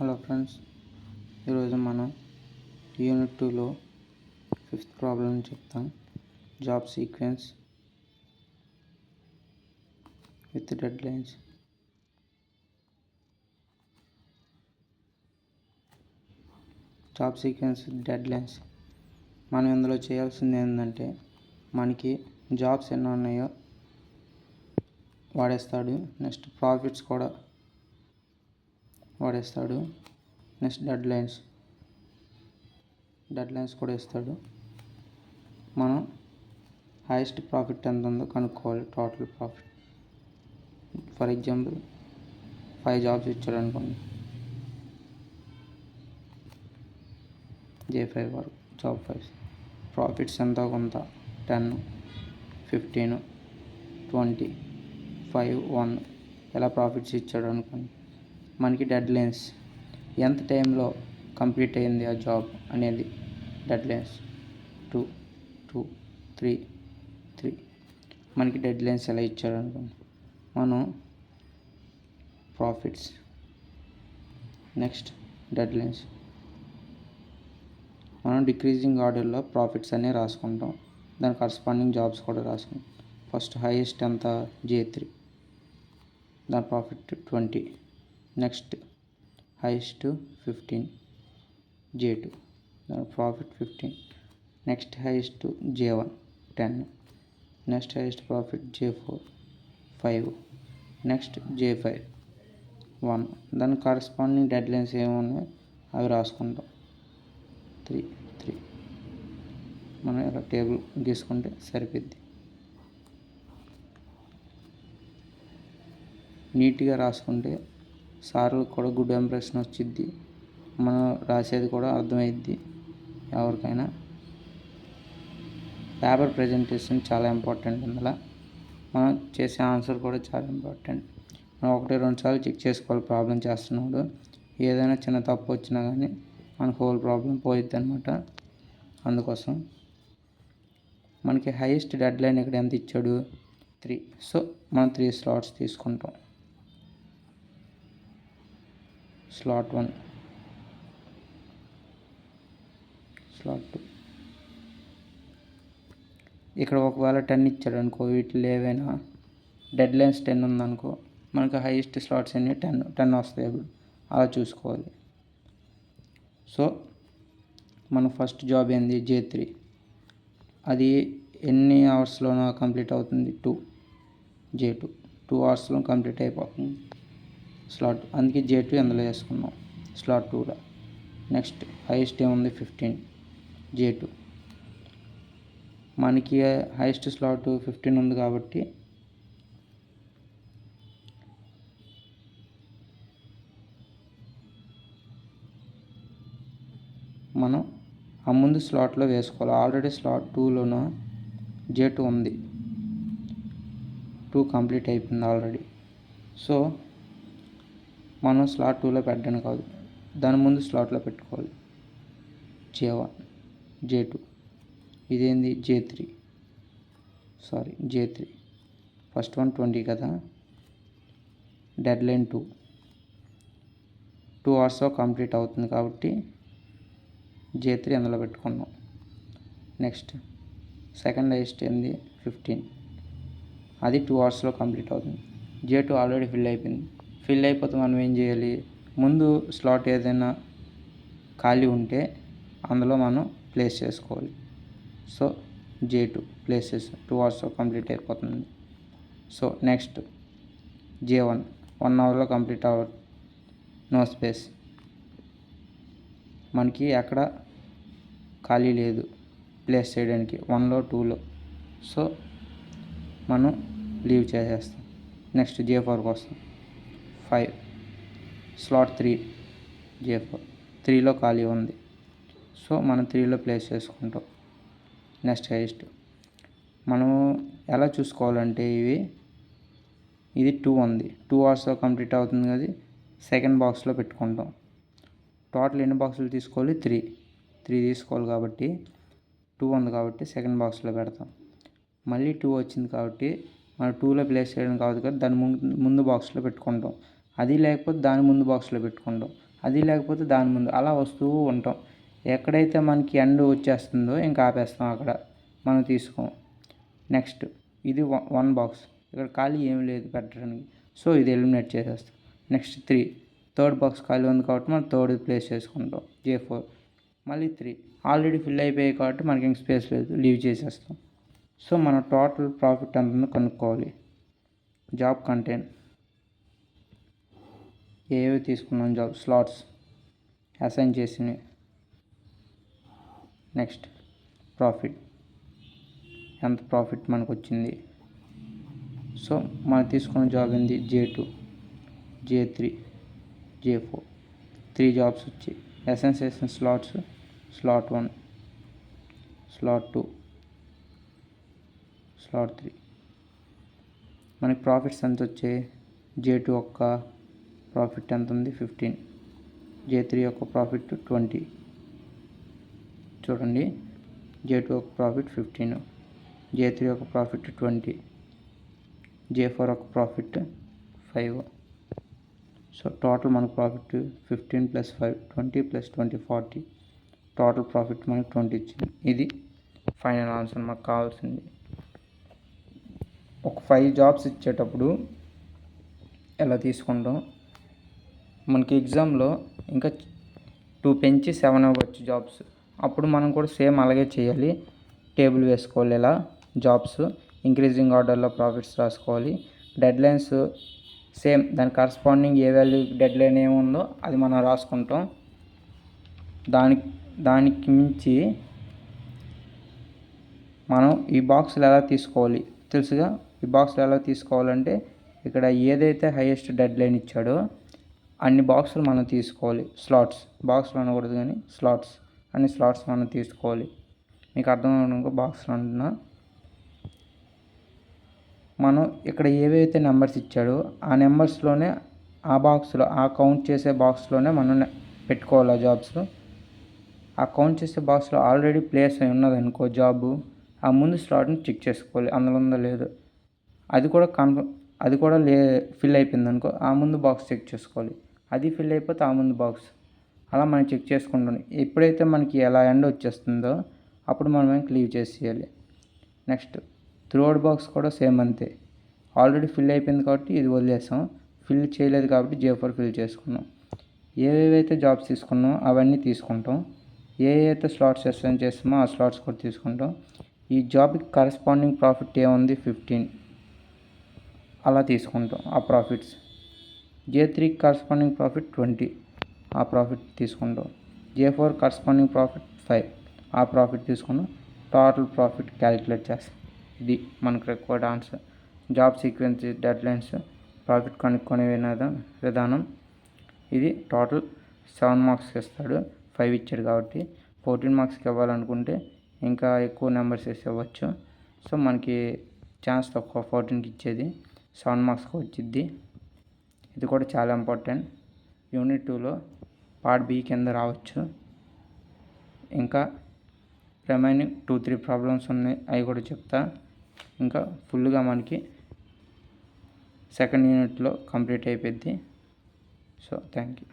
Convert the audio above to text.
Hello friends, ఈరోజు మనం unit 2లో 5th ప్రాబ్లం చెప్తాం. Job sequence with dead lines. Job sequence with dead lines. మనం ఇందులో చేయాల్సింది ఏంటంటే, మనకి జాబ్స్ ఎన్ని ఉన్నాయో వాడేస్తాడు. నెక్స్ట్ ప్రాఫిట్స్ కూడా వాడేస్తాడు. నెక్స్ట్ డెడ్ లైన్స్ కూడా ఇస్తాడు. మనం హైయెస్ట్ ప్రాఫిట్ ఎంత ఉందో కనుక్కోవాలి. Total profit. For example 5 jobs ఇచ్చాడు అనుకోండి. J5 వరకు జాబ్ 5 ప్రాఫిట్స్ ఎంత కొంత 10, 15, 20, 5, 1 ఎలా ప్రాఫిట్స్ ఇచ్చాడు అనుకోండి. మనకి డెడ్ లైన్స్ ఎంత టైంలో కంప్లీట్ అయింది ఆ జాబ్ అనేది డెడ్ లైన్స్. 2, 2, 3, 3 మనకి డెడ్ లైన్స్ ఎలా ఇచ్చాడు అనుకోండి. మనం ప్రాఫిట్స్, నెక్స్ట్ డెడ్ లైన్స్, మనం డిక్రీజింగ్ ఆర్డర్లో ప్రాఫిట్స్ అన్నీ రాసుకుంటాం. దాని కరస్పాండింగ్ జాబ్స్ కూడా రాసుకుంటాం. ఫస్ట్ హైయెస్ట్ ఎంత J3, దాని ప్రాఫిట్ 20. నెక్స్ట్ హైయెస్ట్ 15 J2, దాని profit 15. Next highest J1 10. Next highest profit J4 5. Next J5 1. దాని కరస్పాండింగ్ డెడ్ లైన్స్ ఏమున్నాయో అవి రాసుకుంటాం. 3, 3 మనం ఇలా టేబుల్ గీసుకుంటే సరిపోద్ది. నీట్గా రాసుకుంటే సార్లకు కూడా గుడ్ ఇంప్రెషన్ వచ్చిద్ది. మనం రాసేది కూడా అర్థమైద్ది ఎవరికైనా. పేపర్ ప్రజెంటేషన్ చాలా ఇంపార్టెంట్. ఇందులో మనం చేసే ఆన్సర్ కూడా చాలా ఇంపార్టెంట్. మనం 1-2 సార్లు చెక్ చేసుకోవాలి. ప్రాబ్లం చేస్తున్నప్పుడు ఏదైనా చిన్న తప్పు వచ్చినా కానీ మనకు హోల్ ప్రాబ్లం పోయిద్ది అనమాట. అందుకోసం మనకి హైయెస్ట్ డెడ్ లైన్ ఇక్కడ ఎంత ఇచ్చాడు 3. సో మనం 3 స్లాట్స్ తీసుకుంటాం. Slot 1, slot 2. ఇక్కడ ఒకవేళ 10 ఇచ్చాడు అనుకో, వీటిలో ఏవైనా డెడ్ లైన్స్ 10 ఉందనుకో, మనకు హైయెస్ట్ స్లాట్స్ అన్నీ 10 వస్తాయి. అప్పుడు అలా చూసుకోవాలి. సో మన ఫస్ట్ జాబ్ ఏంది J3. అది ఎన్ని అవర్స్లోనో కంప్లీట్ అవుతుంది 2. J2 2 అవర్స్లో కంప్లీట్ అయిపోతుంది స్లాట్. అందుకే J2 ఎందులో వేసుకున్నాం స్లాట్ 2లో. నెక్స్ట్ హైయెస్ట్ ఏముంది 15 J2. మనకి హైయెస్ట్ స్లాట్ 15 ఉంది కాబట్టి మనం ఆ ముందు స్లాట్లో వేసుకోవాలి. ఆల్రెడీ స్లాట్ 2లోనూ J2 ఉంది. 2 కంప్లీట్ అయిపోయింది ఆల్రెడీ. సో మనం స్లాట్ 2లో పెట్టడానికి కాదు, దాని ముందు స్లాట్లో పెట్టుకోవాలి. J1 J2. ఇదేంది J3. ఫస్ట్ వన్ 20 కదా. డెడ్ లైన్ 2 అవర్స్లో కంప్లీట్ అవుతుంది కాబట్టి J3 అందులో పెట్టుకున్నాం. నెక్స్ట్ సెకండ్ హైయెస్ట్ ఏంది 15. అది 2 అవర్స్లో కంప్లీట్ అవుతుంది. J2 ఆల్రెడీ ఫిల్ అయిపోయింది. ఫిల్ అయిపోతే మనం ఏం చేయాలి, ముందు స్లాట్ ఏదైనా ఖాళీ ఉంటే అందులో మనం ప్లేస్ చేసుకోవాలి. సో J2 ప్లేసెస్ 2 అవర్స్లో కంప్లీట్ అయిపోతుంది. సో నెక్స్ట్ J1 1 అవర్లో కంప్లీట్ అవ్వదు. No space. మనకి ఎక్కడ ఖాళీ లేదు ప్లేస్ చేయడానికి 1లో 2లో. సో మనం లీవ్ చేసేస్తాం. నెక్స్ట్ J4 కోసం 5. స్లాట్ 3 J4 3లో ఖాళీ ఉంది. సో మనం 3లో ప్లేస్ చేసుకుంటాం. నెక్స్ట్ హైయెస్ట్ మనం ఎలా చూసుకోవాలంటే ఇది 2 ఉంది. 2 అవర్స్లో కంప్లీట్ అవుతుంది కదా. సెకండ్ బాక్స్లో పెట్టుకుంటాం. టోటల్ ఎన్ని బాక్సులు తీసుకోవాలి 3 తీసుకోవాలి కాబట్టి 2 ఉంది కాబట్టి సెకండ్ బాక్స్లో పెడతాం. మళ్ళీ 2 వచ్చింది కాబట్టి మనం 2లో ప్లేస్ చేయడం కాదు కదా, దాని ముందు బాక్స్లో పెట్టుకుంటాం. అది లేకపోతే దాని ముందు బాక్స్లో పెట్టుకుంటాం. అది లేకపోతే దాని ముందు అలా వస్తూ ఉంటాం. ఎక్కడైతే మనకి ఎండ్ వచ్చేస్తుందో ఇంకా ఆపేస్తాం, అక్కడ మనం తీసుకోం. నెక్స్ట్ ఇది 1 బాక్స్, ఇక్కడ ఖాళీ ఏమి లేదు పెట్టడానికి, సో ఇది ఎలిమినేట్ చేసేస్తాం. నెక్స్ట్ 3, థర్డ్ బాక్స్ ఖాళీ ఉంది కాబట్టి మనం థర్డ్ ప్లేస్ చేసుకుంటాం. J4 మళ్ళీ 3 ఆల్రెడీ ఫిల్ అయిపోయాయి కాబట్టి మనకి ఇంక స్పేస్ లేదు, లీవ్ చేసేస్తాం. సో మన టోటల్ ప్రాఫిట్ ఎంత ఉందో కనుక్కోవాలి. జాబ్ కంటెంట్ ఏవి తీసుకున్నాం, జాబ్ స్లాట్స్ అసైన్ చేసినవి. నెక్స్ట్ ప్రాఫిట్, ఎంత ప్రాఫిట్ మనకు వచ్చింది. సో మనం తీసుకున్న జాబ్ ఏంది, J2, J3, J4, 3 జాబ్స్ వచ్చి అసైన్ చేసిన స్లాట్స్ స్లాట్ 1, స్లాట్ 2, స్లాట్ 3. మనకి ప్రాఫిట్స్ ఎంత వచ్చాయి, J2 యొక్క ప్రాఫిట్ ఎంత ఉంది 15, J3 యొక్క ప్రాఫిట్ 20. చూడండి, J2 యొక్క ప్రాఫిట్ 15, J3 యొక్క ప్రాఫిట్ 20, J4 యొక్క ప్రాఫిట్ 5. సో టోటల్ మనకు ప్రాఫిట్ 15 + 5 20 + 20 40. టోటల్ ప్రాఫిట్ మనకు 20 ఇచ్చింది. ఇది ఫైనల్ ఆన్సర్ మాకు కావాల్సింది. ఒక 5 జాబ్స్ ఇచ్చేటప్పుడు ఎలా తీసుకుంటాం, మనకి ఎగ్జామ్లో ఇంకా 2 పెంచి 7 అవ్వచ్చు జాబ్స్. అప్పుడు మనం కూడా సేమ్ అలాగే చేయాలి, టేబుల్ వేసుకోవాలి. ఇలా జాబ్స్ ఇంక్రీజింగ్ ఆర్డర్లో ప్రాఫిట్స్ రాసుకోవాలి. డెడ్లైన్స్ సేమ్ దాని కరస్పాండింగ్ ఏ వాల్యూ డెడ్లైన్ ఏముందో అది మనం రాసుకుంటాం. దానికి మించి మనం ఈ బాక్సులు ఎలా తీసుకోవాలి తెలుసుగా. ఈ బాక్సులు ఎలా తీసుకోవాలంటే ఇక్కడ ఏదైతే హైయెస్ట్ డెడ్లైన్ ఇచ్చాడో అన్ని బాక్సులు మనం తీసుకోవాలి. స్లాట్స్, బాక్సులు అనకూడదు కానీ స్లాట్స్, అన్ని స్లాట్స్ మనం తీసుకోవాలి. మీకు అర్థమవునుకో బాక్సులు అంటున్నా. మనం ఇక్కడ ఏవైతే నెంబర్స్ ఇచ్చాడో ఆ నెంబర్స్లోనే ఆ బాక్స్లో, ఆ కౌంట్ చేసే బాక్స్లోనే మనం పెట్టుకోవాలి ఆ జాబ్స్. ఆ కౌంట్ చేసే బాక్స్లో ఆల్రెడీ ప్లేస్ అయి ఉన్నదనుకో జాబు, ఆ ముందు స్లాట్ని చెక్ చేసుకోవాలి అందులో ఉందో లేదో. అది కూడా ఫిల్ అయిపోయింది అనుకో, ఆ ముందు బాక్స్ చెక్ చేసుకోవాలి. అది ఫిల్ అయిపోతే ఆ ముందు బాక్స్, అలా మనం చెక్ చేసుకుంటాం. ఎప్పుడైతే మనకి ఎలా ఎండ్ వచ్చేస్తుందో అప్పుడు మనం లీవ్ చేసేయాలి. నెక్స్ట్ థర్డ్ బాక్స్ కూడా సేమ్ అంతే. ఆల్రెడీ ఫిల్ అయిపోయింది కాబట్టి ఇది వదిలేసాం, ఫిల్ చేయలేదు కాబట్టి J4 ఫిల్ చేసుకున్నాం. ఏవేవైతే జాబ్స్ తీసుకున్నామో అవన్నీ తీసుకుంటాం. ఏ అయితే స్లాట్స్ అసైన్ చేస్తామో ఆ స్లాట్స్ కూడా తీసుకుంటాం. ఈ జాబ్కి కరస్పాండింగ్ ప్రాఫిట్ ఏముంది 15, అలా తీసుకుంటాం ఆ ప్రాఫిట్స్. J3 కరస్పాండింగ్ ప్రాఫిట్ 20, ఆ ప్రాఫిట్ తీసుకుంటాం. J4 కరస్పాండింగ్ ప్రాఫిట్ 5, ఆ ప్రాఫిట్ తీసుకుంటాం. టోటల్ ప్రాఫిట్ క్యాలిక్యులేట్ చేస్తాం. ఇది మనకు required answer. Job sequence, deadlines, profit కనుక్కునే విధానం. ఇది టోటల్ 7 మార్క్స్కి ఇస్తాడు, 5 ఇచ్చాడు కాబట్టి. 14 మార్క్స్కి ఇవ్వాలనుకుంటే ఇంకా ఎక్కువ నెంబర్స్ వేసి ఇవ్వచ్చు. సో మనకి ఛాన్స్ తక్కువ 14కి ఇచ్చేది, 7 మార్క్స్కి వచ్చిద్ది. ఇది కూడా చాలా ఇంపార్టెంట్. యూనిట్ 2లో పార్ట్ B కింద రావచ్చు. ఇంకా రిమైనింగ్ 2-3 ప్రాబ్లమ్స్ ఉన్నాయి, అవి కూడా చెప్తా. ఇంకా ఫుల్గా మనకి సెకండ్ యూనిట్లో కంప్లీట్ అయిపోద్ది. So thank you.